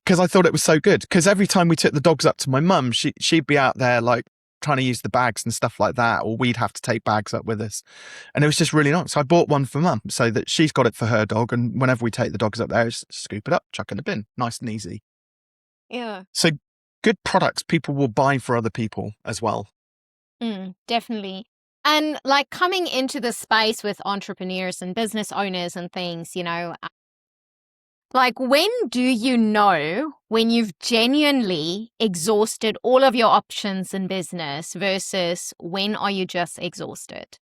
because I thought it was so good. Because every time we took the dogs up to my mum, she'd be out there like trying to use the bags and stuff like that, or we'd have to take bags up with us, and it was just really nice. So I bought one for mum so that she's got it for her dog, and whenever we take the dogs up there, just scoop it up, chuck in the bin, nice and easy. Yeah. So good products people will buy for other people as well. Definitely. And like coming into the space with entrepreneurs and business owners and things, like when do you know when you've genuinely exhausted all of your options in business versus when are you just exhausted?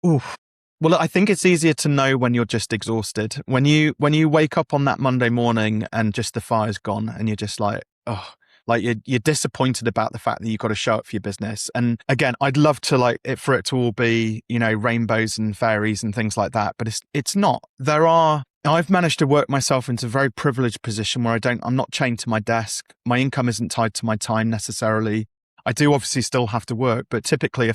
Oof. Well, I think it's easier to know when you're just exhausted. When you wake up on that Monday morning and just the fire's gone and you're just like, oh, like you're disappointed about the fact that you've got to show up for your business. And again, I'd love to for it to all be, rainbows and fairies and things like that, but it's not. I've managed to work myself into a very privileged position where I'm not chained to my desk. My income isn't tied to my time necessarily. I do obviously still have to work, but typically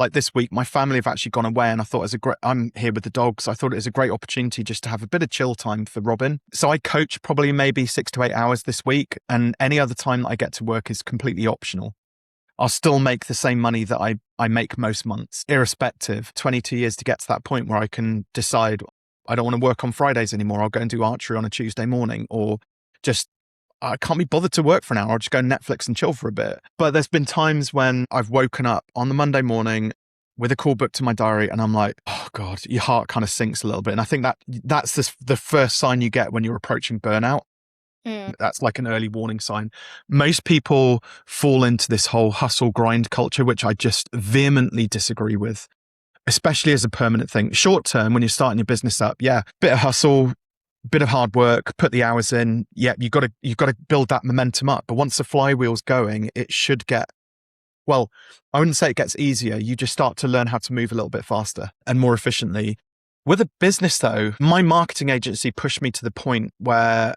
like this week, my family have actually gone away and I thought I'm here with the dogs. I thought it was a great opportunity just to have a bit of chill time for Robin. So I coach probably maybe 6 to 8 hours this week, and any other time that I get to work is completely optional. I'll still make the same money that I make most months, irrespective. 22 years to get to that point where I can decide I don't want to work on Fridays anymore. I'll go and do archery on a Tuesday morning, or just I can't be bothered to work for an hour. I'll just go Netflix and chill for a bit. But there's been times when I've woken up on the Monday morning with a call booked to my diary and I'm like, oh God, your heart kind of sinks a little bit. And I think that's the first sign you get when you're approaching burnout. That's like an early warning sign. Most people fall into this whole hustle grind culture, which I just vehemently disagree with, especially as a permanent thing. Short term, when you're starting your business up, yeah, bit of hustle, bit of hard work, put the hours in. Yeah, you've got to build that momentum up. But once the flywheel's going, it should get, well, I wouldn't say it gets easier. You just start to learn how to move a little bit faster and more efficiently. With a business though, my marketing agency pushed me to the point where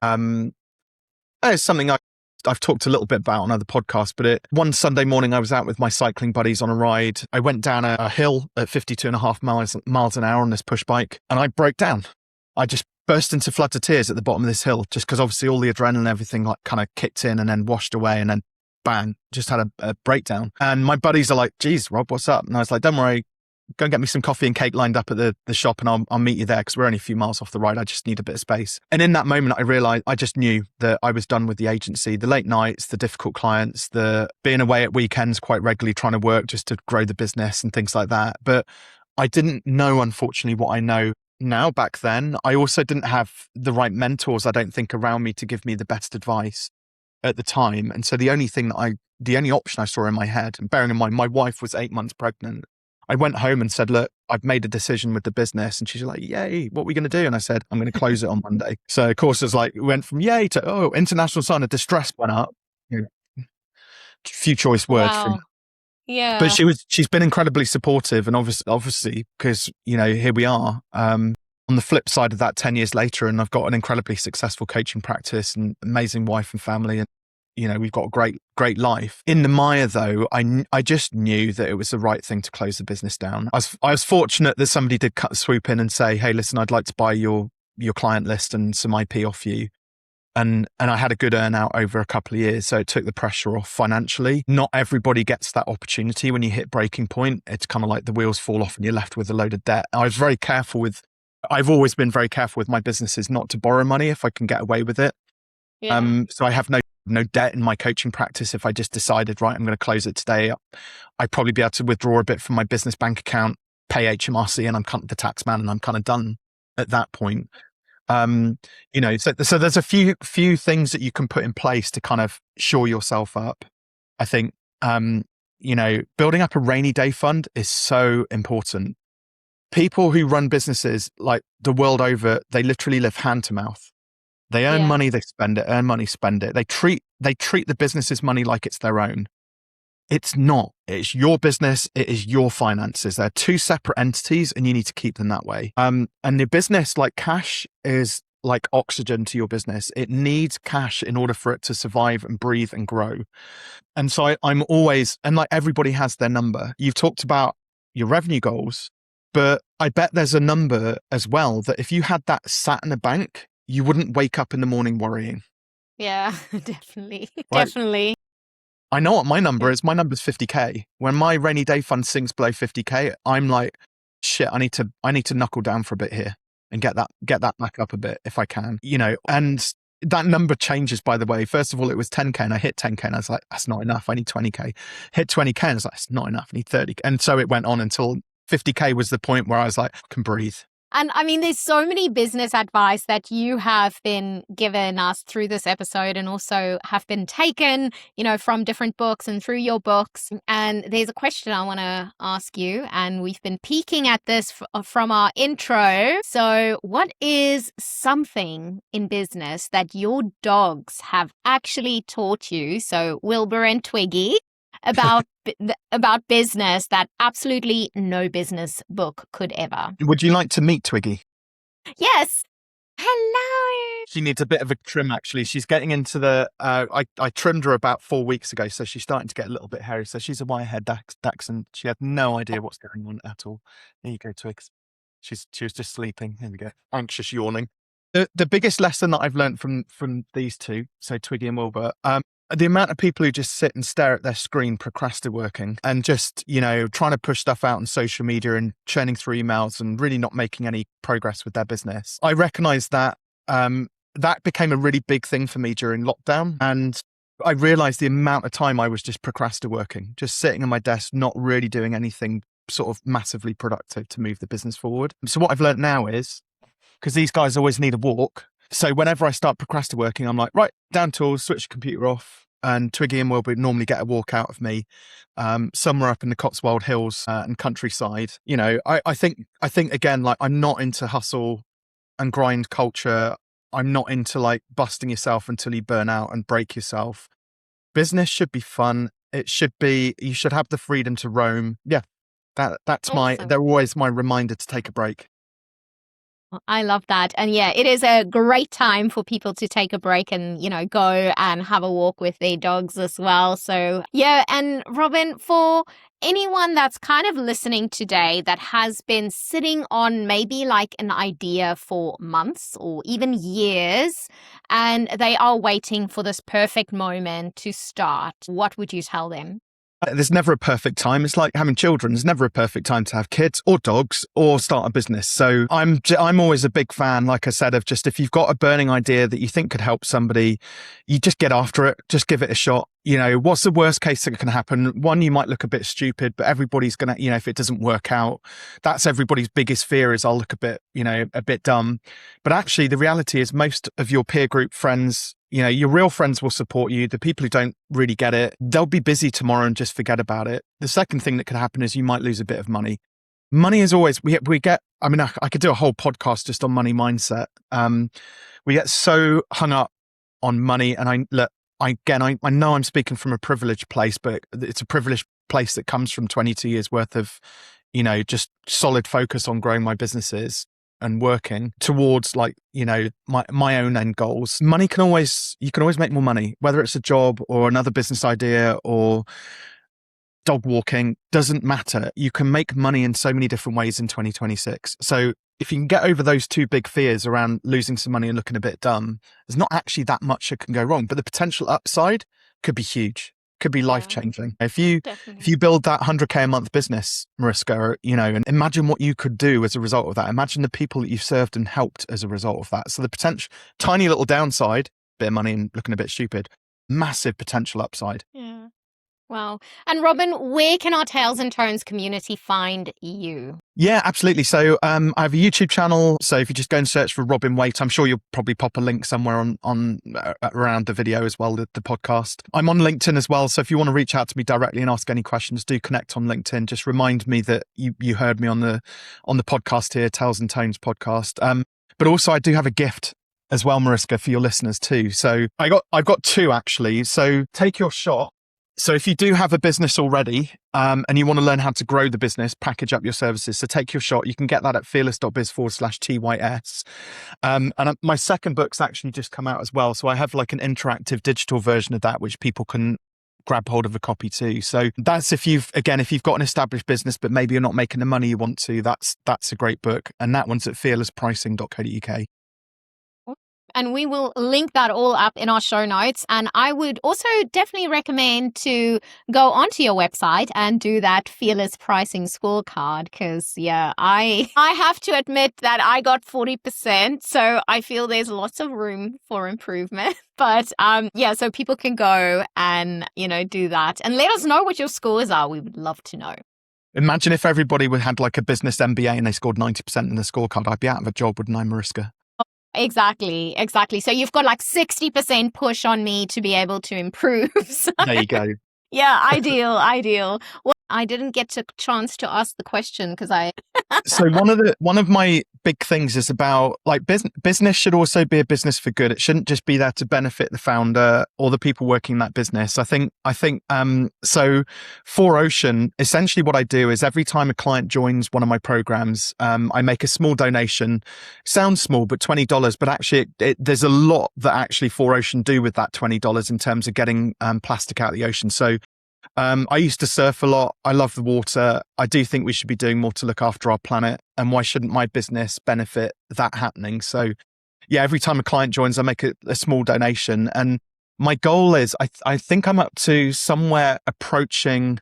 it's something I I've talked a little bit about on other podcasts, but one Sunday morning I was out with my cycling buddies on a ride. I went down a hill at 52.5 miles an hour on this push bike, and I broke down. I just burst into floods of tears at the bottom of this hill, just because obviously all the adrenaline and everything like kind of kicked in and then washed away, and then bang, just had a breakdown. And my buddies are like, geez, Rob, what's up? And I was like, don't worry, go and get me some coffee and cake lined up at the shop, and I'll meet you there, because we're only a few miles off the ride. I just need a bit of space. And in that moment, I realized, I just knew that I was done with the agency, the late nights, the difficult clients, the being away at weekends quite regularly, trying to work just to grow the business and things like that. But I didn't know, unfortunately, what I know now back then. I also didn't have the right mentors, I don't think, around me to give me the best advice at the time. And so the only option I saw in my head, and bearing in mind, my wife was 8 months pregnant, I went home and said, look, I've made a decision with the business. And she's like, yay, what are we going to do? And I said, I'm going to close it on Monday. So of course, it's like, we went from yay to, oh, international sign of distress went up. Few choice words. Wow. Yeah. But she's been incredibly supportive, and obviously, because, here we are, on the flip side of that 10 years later, and I've got an incredibly successful coaching practice and amazing wife and family, and we've got a great life. In the mire, though, I just knew that it was the right thing to close the business down. I was fortunate that somebody did swoop in and say, hey, listen, I'd like to buy your client list and some IP off you. And I had a good earn out over a couple of years, so it took the pressure off financially. Not everybody gets that opportunity when you hit breaking point. It's kind of like the wheels fall off and you're left with a load of debt. I've always been very careful with my businesses not to borrow money if I can get away with it. Yeah. So I have no debt in my coaching practice. If I just decided, right, I'm going to close it today, I'd probably be able to withdraw a bit from my business bank account, pay HMRC, and I'm kind of the tax man, and I'm kind of done at that point. So there's a few things that you can put in place to kind of shore yourself up. I think, building up a rainy day fund is so important. People who run businesses like the world over, they literally live hand to mouth. They earn money, they spend it, earn money, spend it. They treat the business's money like it's their own. It's not. It's your business. It is your finances. They're two separate entities, and you need to keep them that way. And your business, like cash, is like oxygen to your business. It needs cash in order for it to survive and breathe and grow. And so I'm always, and like everybody has their number. You've talked about your revenue goals, but I bet there's a number as well that if you had that sat in a bank, you wouldn't wake up in the morning worrying. Yeah, definitely. Right? Definitely. I know what my number is. My number's 50K. When my rainy day fund sinks below 50K, I'm like, shit, I need to knuckle down for a bit here and get that back up a bit if I can, and that number changes, by the way. First of all, it was 10K and I hit 10K and I was like, that's not enough. I need 20K. Hit 20K and I was like, that's not enough. I need 30K. And so it went on until 50K was the point where I was like, I can breathe. And I mean, there's so many business advice that you have been given us through this episode, and also have been taken, from different books and through your books. And there's a question I want to ask you, and we've been peeking at this from our intro. So what is something in business that your dogs have actually taught you? So Wilbur and Twiggy, about business that absolutely no business book could ever. Would you like to meet Twiggy? Yes. Hello. She needs a bit of a trim, actually. She's getting into the, I trimmed her about 4 weeks ago, so she's starting to get a little bit hairy. So she's a wire-haired dachshund. She had no idea what's going on at all. There you go, Twigs. She was just sleeping. Here we go. Anxious yawning. The biggest lesson that I've learned from these two, so Twiggy and Wilbur, the amount of people who just sit and stare at their screen procrastinating and just, trying to push stuff out on social media and churning through emails and really not making any progress with their business. I recognize that that became a really big thing for me during lockdown. And I realized the amount of time I was just procrastinating, just sitting at my desk, not really doing anything sort of massively productive to move the business forward. So what I've learned now is, because these guys always need a walk, so whenever I start procrastinating, I'm like, right, down tools, switch the computer off. And Twiggy and Wilbur normally get a walk out of me, somewhere up in the Cotswold Hills and countryside. I think again, like, I'm not into hustle and grind culture. I'm not into like busting yourself until you burn out and break yourself. Business should be fun. You should have the freedom to roam. Yeah, that's awesome. They're always my reminder to take a break. I love that. And yeah, it is a great time for people to take a break and, go and have a walk with their dogs as well. So, yeah. And Robin, for anyone that's kind of listening today that has been sitting on maybe like an idea for months or even years, and they are waiting for this perfect moment to start, what would you tell them? There's never a perfect time. It's like having children. There's never a perfect time to have kids or dogs or start a business. So I'm always a big fan, like I said, of just if you've got a burning idea that you think could help somebody, you just get after it. Just give it a shot. What's the worst case that can happen? One, you might look a bit stupid, but everybody's going to, if it doesn't work out, that's everybody's biggest fear is I'll look a bit dumb. But actually the reality is most of your peer group friends, your real friends will support you. The people who don't really get it, they'll be busy tomorrow and just forget about it. The second thing that could happen is you might lose a bit of money. Money is always, I could do a whole podcast just on money mindset. We get so hung up on money. And I know I'm speaking from a privileged place, but it's a privileged place that comes from 22 years worth of, just solid focus on growing my businesses and working towards my own end goals. You can always make more money, whether it's a job or another business idea or dog walking, doesn't matter. You can make money in so many different ways in 2026. So if you can get over those two big fears around losing some money and looking a bit dumb, there's not actually that much that can go wrong, but the potential upside could be huge. Could be life-changing. If you build that 100K a month business, Mariska, and imagine what you could do as a result of that. Imagine the people that you've served and helped as a result of that. So the potential, tiny little downside, bit of money and looking a bit stupid, massive potential upside. Yeah. Wow. And Robin, where can our Tails and Tones community find you? Yeah, absolutely. So I have a YouTube channel. So if you just go and search for Robin Waite, I'm sure you'll probably pop a link somewhere on around the video as well, the podcast. I'm on LinkedIn as well. So if you want to reach out to me directly and ask any questions, do connect on LinkedIn. Just remind me that you heard me on the podcast here, Tails and Tones podcast. But also I do have a gift as well, Mariska, for your listeners too. So I've got two actually. So take your shot. So if you do have a business already and you want to learn how to grow the business, package up your services. So take your shot. You can get that at fearless.biz/TYS. And my second book's actually just come out as well. So I have like an interactive digital version of that, which people can grab hold of a copy too. So that's if you've got an established business, but maybe you're not making the money you want to, that's a great book. And that one's at fearlesspricing.co.uk. And we will link that all up in our show notes. And I would also definitely recommend to go onto your website and do that Fearless Pricing Scorecard. Because, I have to admit that I got 40%. So I feel there's lots of room for improvement. But so people can go and, do that. And let us know what your scores are. We would love to know. Imagine if everybody had like a business MBA and they scored 90% in the scorecard. I'd be out of a job, wouldn't I, Mariska? Exactly. So you've got like 60% push on me to be able to improve. There you go. Yeah, ideal. Well, I didn't get a chance to ask the question because So one of my big things is about like business should also be a business for good. It shouldn't just be there to benefit the founder or the people working that business. I think so for Ocean, essentially what I do is every time a client joins one of my programs, I make a small donation. Sounds small, but $20. But actually, there's a lot that actually For Ocean do with that $20 in terms of getting plastic out of the ocean. So I used to surf a lot. I love the water. I do think we should be doing more to look after our planet. And why shouldn't my business benefit that happening? So yeah, every time a client joins, I make a small donation. And my goal is, I think I'm up to somewhere approaching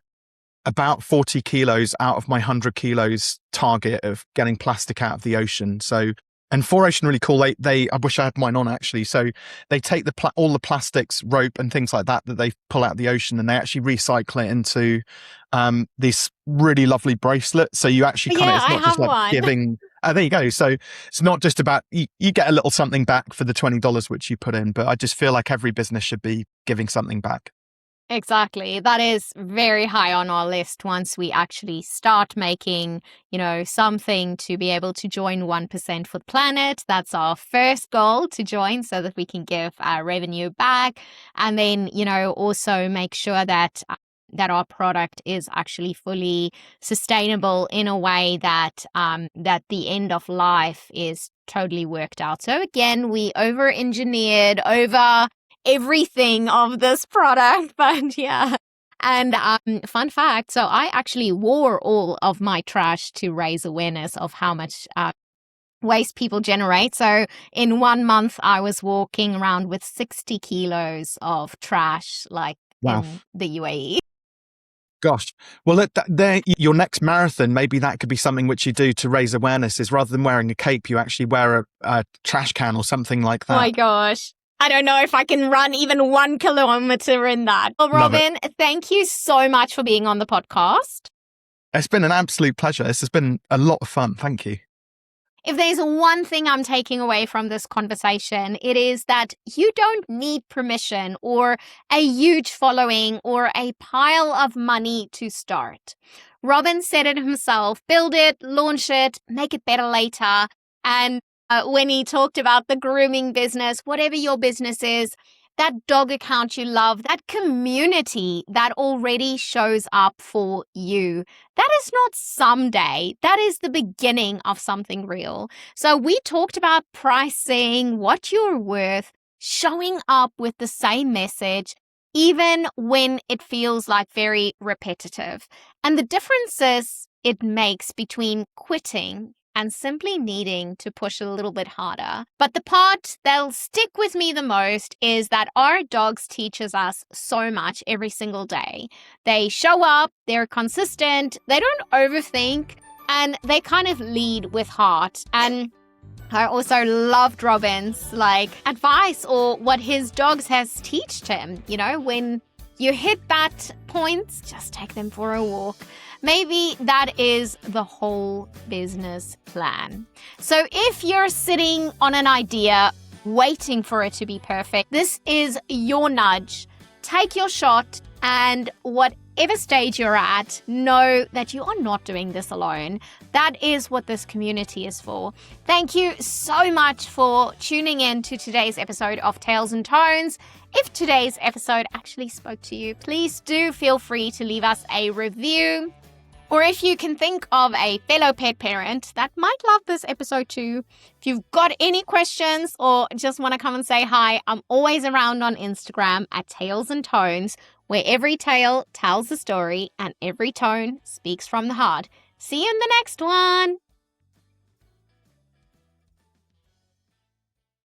about 40 kilos out of my 100 kilos target of getting plastic out of the ocean. So, and For Ocean really cool. I wish I had mine on actually. So they take all the plastics, rope and things like that they pull out of the ocean, and they actually recycle it into these really lovely bracelets. So you actually it's not just like one. Giving. There you go. So it's not just about you get a little something back for the $20 which you put in, but I just feel like every business should be giving something back. Exactly. That is very high on our list once we actually start making, something to be able to join 1% for the planet. That's our first goal, to join so that we can give our revenue back. And then, also make sure that that our product is actually fully sustainable in a way that that the end of life is totally worked out. So again, we over-engineered over everything of this product, but yeah. And fun fact, so I actually wore all of my trash to raise awareness of how much waste people generate. So in 1 month, I was walking around with 60 kilos of trash, like Wow. in the UAE. Gosh. Well, your next marathon, maybe that could be something which you do to raise awareness, is rather than wearing a cape, you actually wear a trash can or something like that. Oh my gosh. I don't know if I can run even 1 kilometer in that. Well, Robin, thank you so much for being on the podcast. It's been an absolute pleasure. This has been a lot of fun. Thank you. If there's one thing I'm taking away from this conversation, it is that you don't need permission or a huge following or a pile of money to start. Robin said it himself, build it, launch it, make it better later. And when he talked about the grooming business, whatever your business is, that dog account you love, that community that already shows up for you, that is not someday. That is the beginning of something real. So we talked about pricing, what you're worth, showing up with the same message, even when it feels like very repetitive. And the differences it makes between quitting and simply needing to push a little bit harder. But the part that'll stick with me the most is that our dogs teaches us so much every single day. They show up, they're consistent, they don't overthink, and they kind of lead with heart. And I also loved Robin's advice or what his dogs has taught him. You know, when you hit that point, just take them for a walk. Maybe that is the whole business plan. So if you're sitting on an idea, waiting for it to be perfect, this is your nudge. Take your shot, and whatever stage you're at, know that you are not doing this alone. That is what this community is for. Thank you so much for tuning in to today's episode of Tails and Tones. If today's episode actually spoke to you, please do feel free to leave us a review. Or if you can think of a fellow pet parent that might love this episode too, if you've got any questions or just want to come and say hi, I'm always around on Instagram at Tails and Tones, where every tale tells a story and every tone speaks from the heart. See you in the next one.